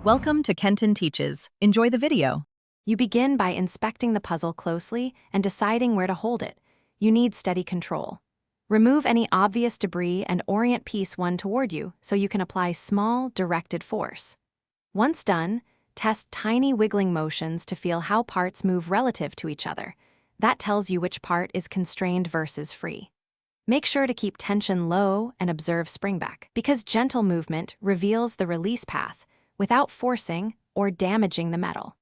Welcome to Kenton Teaches. Enjoy the video. You begin by inspecting the puzzle closely and deciding where to hold it. You need steady control. Remove any obvious debris and orient piece one toward you so you can apply small, directed force. Once done, test tiny wiggling motions to feel how parts move relative to each other. That tells you which part is constrained versus free. Make sure to keep tension low and observe springback, because gentle movement reveals the release path without forcing or damaging the metal.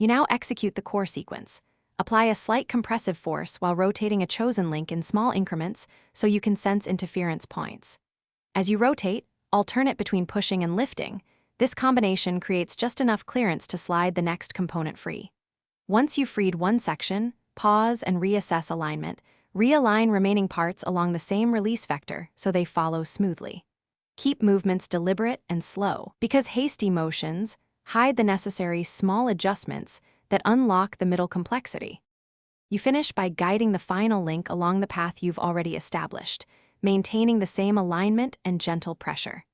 You now execute the core sequence. Apply a slight compressive force while rotating a chosen link in small increments so you can sense interference points. As you rotate, alternate between pushing and lifting. This combination creates just enough clearance to slide the next component free. Once you've freed one section, pause and reassess alignment. Realign remaining parts along the same release vector so they follow smoothly. Keep movements deliberate and slow, because hasty motions hide the necessary small adjustments that unlock the middle complexity. You finish by guiding the final link along the path you've already established, maintaining the same alignment and gentle pressure.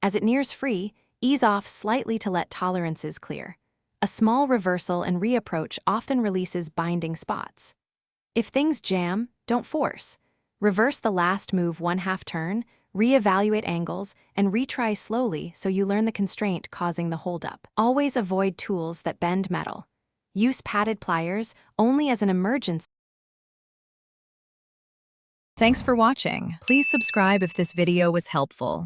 As it nears free, ease off slightly to let tolerances clear. A small reversal and reapproach often releases binding spots. If things jam, don't force. Reverse the last move 1/2 turn, reevaluate angles, and retry slowly so you learn the constraint causing the holdup. Always avoid tools that bend metal. Use padded pliers only as an emergency. Thanks for watching. Please subscribe if this video was helpful.